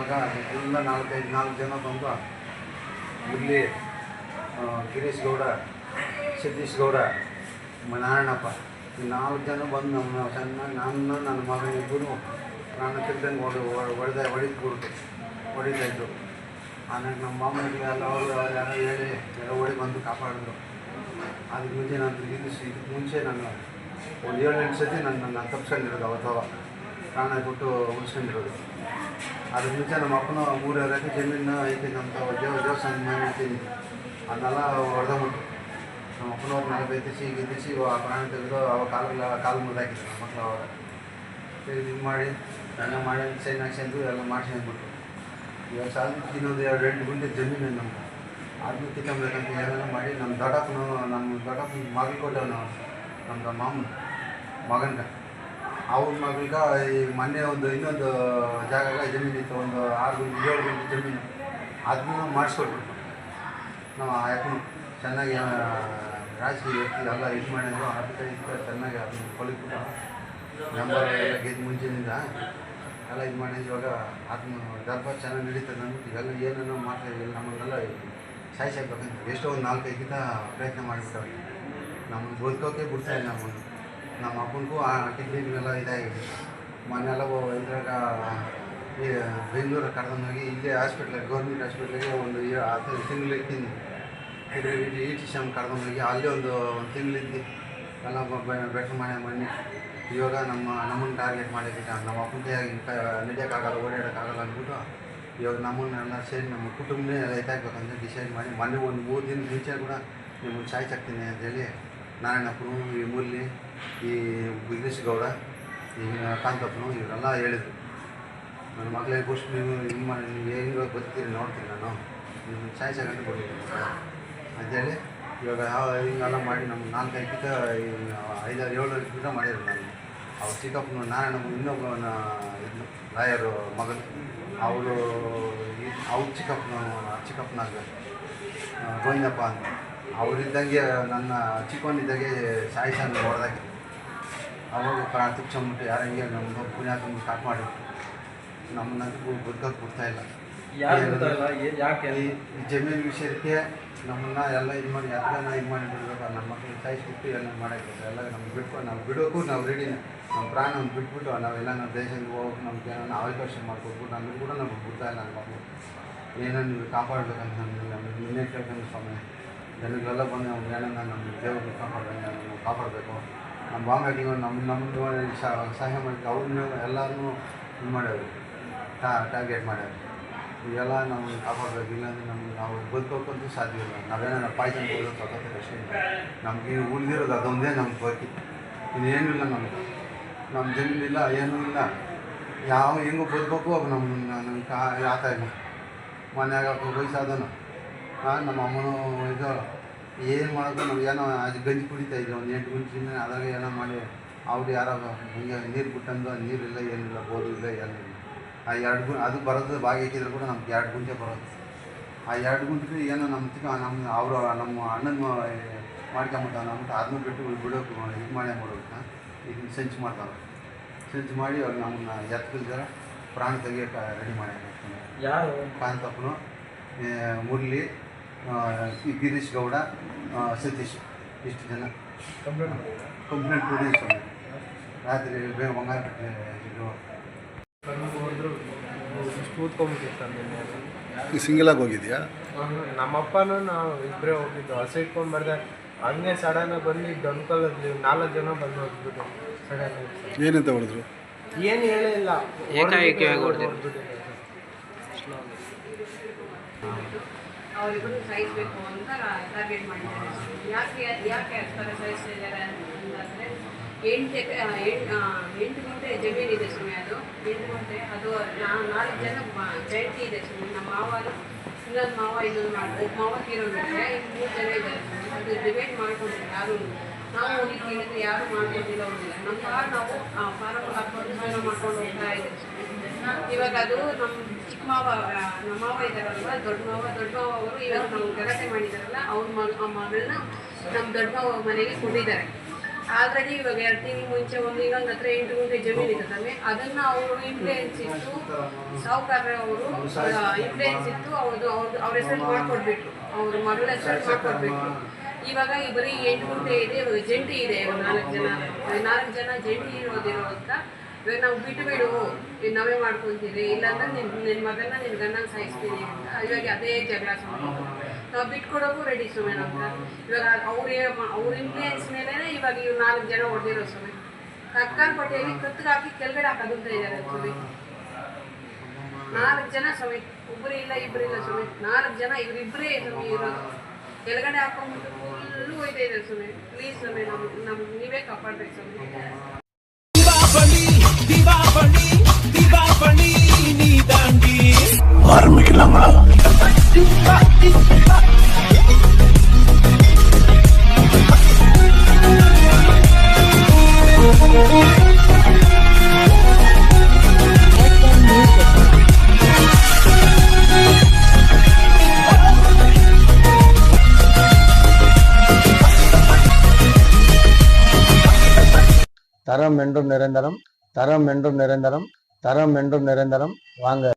ಮಗ ಎಲ್ಲ 4 ಜನ ಬಂದು ಇಲ್ಲಿ ಗಿರೀಶ್ ಗೌಡ, ಸತೀಶ್ ಗೌಡ, ನಾರಾಯಣಪ್ಪ ಈ 4 ಜನ ಬಂದು ನಮ್ಮ ಚೆನ್ನಾಗಿ ನನ್ನ ಮಗನಿಬ್ಬರು ನಾನು ತಿಳ್ದಂಗೆ ಹೊಡಿತಾಯಿದ್ರು. ಆಮೇಲೆ ನಮ್ಮ ಮಾಮೂಲಿ ಎಲ್ಲ ಅವರು ಯಾರೋ ಹೇಳಿ ಎಲ್ಲ ಹೊಡಿ ಬಂದು ಕಾಪಾಡಿದ್ರು. ಅದಕ್ಕೆ ಮುಂಚೆ ನಾನು ಇದಕ್ಕೆ ಮುಂಚೆ ನಾನು ಒಂದು 7-8 ಸತಿ ನನ್ನ ತಪ್ಪಿಸ್ಕೊಂಡಿರೋದು ಅವತ್ತವ ಪ್ರಾಣ ಕೊಟ್ಟು ಉಳಿಸ್ಕೊಂಡಿರೋದು. ಅದಕ್ಕೆ ಮುಂಚೆ ನಮ್ಮ ಅಪ್ಪನ 3 ಎಕರೆ ಜಮೀನು ಐತೆ, ನಮ್ಮ ದೇವಸ್ಥಾನ ಮನೆ ಐತೀನಿ, ಅದನ್ನೆಲ್ಲ ಹೊಡೆದ್ಬಿಟ್ಟು ನಮ್ಮ ಅಪ್ಪನವ್ರು 45 ಗಿದ್ದಿಸಿ ಪ್ರಾಣ ತೆಗೆದು ಅವಾಗ ಕಾಲು ಮುರಿದಾಕಿದ್ರು ನಮ್ಮ ಮಕ್ಕಳು. ಅವಾಗ ಇದು ಮಾಡಿ ಎಲ್ಲ ಮಾಡಿ ಸೈನ್ ಹಾಕ್ಸಂದು ಎಲ್ಲ ಮಾಡ್ಸ್ಕೊಂಡ್ಬಿಟ್ರು. ಇವಾಗ ಸಾಲ ಇನ್ನೊಂದು 2 ಗುಂಟೆ ಜಮೀನು ನಮ್ಗೆ ಅದನ್ನು ಕಿತ್ಕೊಂಬೇಕಂತ ಏನೆಲ್ಲ ಮಾಡಿ ನಮ್ಮ ದೊಡ್ಡಪ್ಪನ ಮಗಳು ಕೊಟ್ಟವು ನಾವು ನಮ್ಮ ಮಾಮನ ಮಗನ್ಗೆ. ಅವ್ರ ಮಗಳ್ಗೆ ಈ ಮೊನ್ನೆ ಇನ್ನೊಂದು ಜಾಗ ಜಮೀನು ಇತ್ತು, ಒಂದು 6 ಗುಂಟೆ 7 ಗುಂಟೆ ಜಮೀನು, ಅದನ್ನು ಮಾಡಿಸ್ಕೊಟ್ಬಿಟ್ಟು ನಾವು ಆ ಯಾಕೂ ಚೆನ್ನಾಗಿ ರಾಜಕೀಯ ವ್ಯಕ್ತಿ ಎಲ್ಲ ಇದು ಮಾಡಿದ್ರು. ಅದಕ್ಕೆ ಚೆನ್ನಾಗಿ ಅದನ್ನು ಕೊಲಿಬಿಟ್ಟು ನಂಬರ್ ಎಲ್ಲ ಗೆದ್ದು ಮುಂಚಿನಿಂದ ಎಲ್ಲ ಇದು ಮಾಡಿ ಇವಾಗ ಅದನ್ನು ದರ್ಬಾರ್ ಚೆನ್ನಾಗಿ ನಡೀತದೆ. ಅಂದ್ಬಿಟ್ಟು ಇವೆಲ್ಲ ಏನೇನೋ ಮಾಡ್ತಾಯಿಲ್ಲ, ನಮ್ಮನ್ನೆಲ್ಲ ಸಾಯಿಸಾಕ್ಬೇಕಂತ ಎಷ್ಟೋ ಒಂದು 4-5 ಪ್ರಯತ್ನ ಮಾಡಿಬಿಟ್ಟವ್ರೆ. ನಮ್ಮನ್ನು ಬದುಕೋಕೆ ಬಿಡ್ತಾಯಿಲ್ಲ. ನಮ್ಮ ಅಪ್ಪನಿಗೂ ಆ ಕಿಡ್ನಿಗೆಲ್ಲ ಇದಾಗಿದೆ. ಮೊನ್ನೆಲ್ಲ ಇದ್ರಾಗ ಈ ಬೆಂಗಳೂರು ಕರ್ಕೊಂಡೋಗಿ ಇಲ್ಲೇ ಹಾಸ್ಪಿಟ್ಲಿಗೆ, ಗೌರ್ಮೆಂಟ್ ಹಾಸ್ಪಿಟ್ಲಿಗೆ ಒಂದು 10 ತಿಂಗಳು ಇರ್ತೀನಿ. ETCM ಕರ್ಕೊಂಡೋಗಿ ಅಲ್ಲೇ ಒಂದು ತಿಂಗಳಿದ್ದು ಎಲ್ಲ ಬೆಟ್ರ್ ಮನೆ ಇವಾಗ ನಮ್ಮನ್ನು ಟಾರ್ಗೆಟ್ ಮಾಡಿಬಿಟ್ಟು ನಮ್ಮ ಅಪ್ಪನಿಗೆ ನಡೆಯೋಕ್ಕಾಗಲ್ಲ, ಓಡಾಡೋಕ್ಕಾಗಲ್ಲ ಅಂದ್ಬಿಟ್ಟು ಇವಾಗ ನಮ್ಮನ್ನೆಲ್ಲ ಸೇರಿ ನಮ್ಮ ಕುಟುಂಬನೇ ಎತ್ತಾಕ್ಬೇಕಂತ ಡಿಸೈಡ್ ಮಾಡಿ ಮೊನ್ನೆ ಒಂದು 3 ದಿನ ಮುಂಚೆ ಕೂಡ ನಿಮ್ಮನ್ನು ಸಾಯಿಸಾಕ್ತೀನಿ ಅಂತೇಳಿ ನಾರಾಯಣಪ್ಪನು, ಈ ಮುರಳಿ, ಈ ಗಿರೀಶ್ ಗೌಡ, ಈ ಕಾಂತಪ್ಪನು ಇವರೆಲ್ಲ ಹೇಳಿದರು. ನನ್ನ ಮಕ್ಕಳಿಗೆ ಫಸ್ಟ್ ನೀವು ಹಿಂಗೆ ಮಾಡಿ ನೀವು ಹೆಂಗೆ ಬದುಕ್ತೀರಿ ನೋಡ್ತೀನಿ, ನಾನು ನಿಮ್ಮನ್ನು ಸಾಯಿಸಾಕಂತ ಕೊಟ್ಟಿದ್ದೀನಿ ಅಂತೇಳಿ ಇವಾಗ ಹಿಂಗೆಲ್ಲ ಮಾಡಿ ನಮ್ಮ 5-7 ಗಿಡ ಮಾಡಿದ್ರು. ನಾನು ಅವ್ರು ಚಿಕ್ಕಪ್ಪನ ನಾರಾಯಣಪ್ಪನ ಇನ್ನೊಬ್ಬನ ಇದು ಲಾಯರು ಮಗನು, ಅವರು ಅವ್ರ ಚಿಕ್ಕಪ್ಪನಾಗ ಗೋವಿಂದಪ್ಪ ಅಂತ ಅವರಿದ್ದಂಗೆ ನನ್ನ ಚಿಕ್ಕವನಿದ್ದಾಗೆ ಸಾಯಿಸಂದು ಹೊಡೆದಾಕಿದ್ರು. ಅವಾಗ ಪ್ರಾಣ ತುಚ್ಕೊಂಬಿಟ್ಟು ಯಾರಂಗೆ ನಮ್ಮ ಪುಣ್ಯಾತ್ಮ ಸ್ಟಾರ್ಟ್ ಮಾಡಿಬಿಟ್ಟು ನಮ್ಮನ್ನಂತೂ ಬದುಕೋಕೆ ಬಿಡ್ತಾಯಿಲ್ಲ. ಯಾಕೆ ಈ ಜಮೀನು ವಿಷಯಕ್ಕೆ ನಮ್ಮನ್ನ ಎಲ್ಲ ಇದು ಮಾಡಿ ಅದನ್ನ ಇದು ಮಾಡಿ ಬಿಡಬೇಕು, ನಮ್ಮ ಮಕ್ಕಳಿಗೆ ಸಾಯಿಸ್ಬಿಟ್ಟು ಎಲ್ಲ ಮಾಡೋಕ್ಕೆ ಎಲ್ಲ ನಮ್ಗೆ ಬಿಟ್ಕೊಂಡು ನಾವು ಬಿಡೋಕ್ಕೂ ನಾವು ರೆಡಿನೇ. ನಮ್ಮ ಪ್ರಾಣ ಬಿಟ್ಬಿಟ್ಟು ನಾವೆಲ್ಲ ನಮ್ಮ ದೇಶಕ್ಕೆ ಹೋಗೋಕೆ ನಮ್ಗೆ ಏನೋ ಅವಕಾಶ ಮಾಡಿಕೊಟ್ಬಿಟ್ಟು ನಮಗೆ ಕೂಡ ನಮ್ಗೆ ಬಿಡ್ತಾಯಿಲ್ಲ. ನನ್ನ ಮಕ್ಕಳು ಏನೋ ನೀವು ಕಾಪಾಡಬೇಕಂತ ನಮಗೆ ನಿನ್ನೆ ಕೇಳ್ಕೊಂಡು ಸ್ವಾಮಿ ಜನಗಳೆಲ್ಲ ಬಂದು ನಮ್ಗೆ ಏನೋ ನಮ್ಮ ದೇವ್ರಿಗೆ ಕಾಪಾಡಬೇಕು. ನಮ್ಮ ಬಾಂಬೆಗಳು ನಮ್ಮದು ಸಹಾಯ ಮಾಡಿ ಅವ್ರನ್ನ ಎಲ್ಲರೂ ಇದು ಮಾಡ್ಯಾವ್ರಿ, ಟಾರ್ಗೆಟ್ ಮಾಡ್ಯಾವ್ರಿ. ಇವೆಲ್ಲ ನಮ್ಮನ್ನು ಕಾಪಾಡಬೇಕು, ಇಲ್ಲಾಂದರೆ ನಾವು ಬದುಕೋಕ್ಕಂತೂ ಸಾಧ್ಯ ಇಲ್ಲ. ನಾವೇನೋ ಪಾಯ್ಸನ್ ಕೊಡೋದು ತಗೋತಾರೆ ಅಷ್ಟೇ. ನಮಗೆ ಉಳಿದಿರೋದು ಅದೊಂದೇ ನಮ್ಗೆ ಬದುಕಿ, ಇನ್ನೇನೂ ಇಲ್ಲ. ನಮ್ಮ ಜಮೀನಿಲ್ಲ, ಏನೂ ಇಲ್ಲ, ಹೆಂಗೂ ಬದುಕೋಕ್ಕೂ ನಮ್ಗೆ ಆತ ಇಲ್ಲ. ಮನ್ಯಾಗ ವಯಸ್ಸಾದನು ನಮ್ಮ ಅಮ್ಮನೂ ಇದು ಏನು ಮಾಡೋದು, ನಾವು ಏನೋ ಅದು ಗಂಜಿ ಕುಡಿತಾಯಿದ್ರು ಒಂದು 8 ಗುಂಟೆ, ಅದ್ರಾಗ ಏನೋ ಮಾಡಿ ಅವ್ರು ಯಾರೋ ಹಿಂಗೆ ನೀರು ಬಿಟ್ಟಂದು ನೀರಿಲ್ಲ, ಏನಿಲ್ಲ, ಬೋರು ಇಲ್ಲ, ಏನಿಲ್ಲ. ಆ 2 ಅದು ಬರೋದು ಭಾಗ ಹಾಕಿದ್ರು ಕೂಡ ನಮ್ಗೆ 2 ಗುಂಟೆ ಬರೋದು. ಆ 2 ಗುಂಟೆಗೆ ಏನೋ ಅವರು ನಮ್ಮ ಅಣ್ಣನ ಮಾಡ್ಕೊಂಬಿಟ್ಟಾವ ಅಂದ್ಬಿಟ್ಟು ಅದನ್ನು ಬಿಟ್ಟು ಬಿಡೋಕೆ ಇದು ಮಾಡೋಕೆ ಇದನ್ನು ಸಂಚು ಮಾಡ್ತಾವೆ. ಸಂಚು ಮಾಡಿ ಅವ್ರು ನಮ್ಮನ್ನು ಎತ್ತಿಲ್ದಾರ ಪ್ರಾಣ ತೆಗಿಯೋಕೆ ರೆಡಿ ಮಾಡ್ಯಾರ. ಯಾರು? ಕಾಂತಪ್ಪನು, ಮುರಳಿ, ಗಿರೀಶ್ ಗೌಡ, ಸತೀಶ್, ಇಷ್ಟು ಜನ ಕಂಪ್ಲೇಂಟ್ ಕೊಡಿ. ರಾತ್ರಿ ಬೇಗ ಬಂಗಾರ ಕಟ್ಟಿದ್ರು. ಸಿಂಗಲಾಗಿ ಹೋಗಿದ್ಯಾ? ನಮ್ಮಪ್ಪನೂ ನಾವು ಇಬ್ಬರೇ ಹೋಗಿದ್ದು. ಹಸು ಇಟ್ಕೊಂಡು ಬರ್ದೆ, ಹಂಗೆ ಸಡನ್ನಾಗಿ ಬಂದು ದೊಡ್ಡಕಲ್ಲಲ್ಲಿ 4 ಜನ ಬಂದು ಹೋಗ್ಬಿಟ್ಟು ಸಡನ್ನಾಗಿ. ಏನಂತ ಹೊಡೆದ್ರು? ಏನು ಹೇಳಿಲ್ಲ, ಏಕಾಏಕಿಯಾಗಿ ಹೊಡೆದಿದ್ದು. ಅವರಿಬ್ಬರು ಸಾಯಿಸಬೇಕು ಅಂತ ಟಾರ್ಗೆಟ್ ಮಾಡಿದ್ದಾರೆ. ಯಾಕೆ ಥರ ಸಾಯಿಸ್ತಿದ್ದಾರೆ ಅಂತಂದರೆ 8 ಗುಂಟೆ ಜಮೀನಿದೆ ಸುಮ್ಮನೆ. ಅದು 8 ಗುಂಟೆ, ಅದು 4 ಜನ ಜಯಂತಿ ಇದೆ ಸುಮ್ಮನೆ. ನಮ್ಮ ಮಾವನು, ಇನ್ನೊಂದು ಮಾವ, ಮಾವ ತೀರೋಗಿದ್ರೆ 3 ಜನ ಇದ್ದಾರೆ. ಅದು ಡಿಬೇಟ್ ಮಾಡ್ಕೊಂಡಿಲ್ಲ ಯಾರು. ನಾವು ಹೋಗಿ ಕೇಳಿದ್ರೆ ಯಾರು ಮಾಡ್ಕೊಂಡಿಲ್ಲ, ಹೋಗಿಲ್ಲ. ನಮ್ಮ ನಾವು ಫಾರಮ್ ಹಾಕೊಂಡು ಜೀವನ ಮಾಡ್ಕೊಂಡು ಹೋಗ್ತಾ ಇದ್ದೀವಿ. ಇವಾಗ ಅದು ನಮ್ಮ ಚಿಕ್ಕ ಮಾವ, ನಮ್ಮ ಮಾವ ಇದ್ದಾರಲ್ವ, ದೊಡ್ಡ ಮಾವ ಅವರು ಇವಾಗ ನಾವು ಗಲಾಟೆ ಮಾಡಿದಾರಲ್ಲ, ಅವ್ರ ಮಗಳನ್ನ ನಮ್ಮ ದೊಡ್ಡ ಮಾವ ಮನೆಗೆ ಕೊಟ್ಟಿದ್ದಾರೆ. ಆಲ್ರೆಡಿ ಇವಾಗ 2 ತಿಂಗಳು ಮುಂಚೆ ಇನ್ನೊಂದು ಹತ್ರ 8 ಗುಂಟೆ ಜಮೀನು ಇದೆ ತಾನೆ, ಅದನ್ನ ಅವರು ಇನ್ಫ್ಲೂಯೆನ್ಸ್ ಇತ್ತು, ಸಾಹುಕಾರ ಅವರು ಇನ್ಫ್ಲೂಯೆನ್ಸ್ ಇತ್ತು, ಅವ್ರ ಹೆಸರು ಮಾಡ್ಕೊಡ್ಬಿಟ್ರು, ಅವ್ರ ಮಗಳ ಹೆಸರು ಮಾಡ್ಕೊಡ್ಬಿಟ್ರು. ಇವಾಗ ಬರೀ 8 ಗುಂಟೆ ಇದೆ, ಇವಾಗ ಜಂಟಿ ಇದೆ, 4 ಜನ ಜಂಟಿ ಇರೋದಿರೋಂತ. ಇವಾಗ ನಾವು ಬಿಡು ನಾವೇ ಮಾಡ್ಕೊತೀರಿ, ಇಲ್ಲಾಂದ್ರೆ ನಿನ್ನ ಮಗನ ನಿನ್ನ ಗಂಡನ ಸಾಯಿಸ್ತೀನಿ ಅಂತ. ಇವಾಗ ಅದೇ ಜಗಳ ಸ್ವಾಮಿ, ನಾವು ಬಿಟ್ಕೊಡೋಕ್ಕೂ ರೆಡಿ ಸ್ವಾಮಿ ಅಂತ. ಇವಾಗ ಅವ್ರ ಇನ್ಫ್ಲೂಯೆನ್ಸ್ ಮೇಲೆ ಇವಾಗ ಇವ್ರು 4 ಜನ ಹೊಡೆದಿರೋ ಸ್ವಾಮಿ. ಕಕ್ಕನ್ ಪಟ್ಟಿಯಲ್ಲಿ ಕತ್ತಿಗೆ ಹಾಕಿ ಕೆಳಗಡೆ ಹಾಕೋದಂತ ಇದ್ದಾರೆ ಸ್ವಾಮಿ. 4 ಜನ ಸ್ವಾಮಿ, ಒಬ್ಬರು ಇಲ್ಲ ಇಬ್ಬರು ಇಲ್ಲ ಸ್ವಾಮಿ, 4 ಜನ ಇವರಿಬ್ಬರೇ ಸ್ವಾಮಿ ಇರೋದು. ಕೆಳಗಡೆ ಹಾಕೊಂಡ್ಬಿಟ್ಟು ಫುಲ್ಲು ಹೋಯ್ತಾ ಇದೆ ಸ್ವಾಮಿ. ಪ್ಲೀಸ್ ಸ್ವಾಮಿ, ನಮ್ಗೆ ನೀವೇ ಕಾಪಾಡ್ಬೇಕು ಸ್ವಾಮಿ. தரம் என்றும் நிரந்தரம், தரம் என்றும் நிரந்தரம், தரம் என்றும் நிரந்தரம். வாங்க.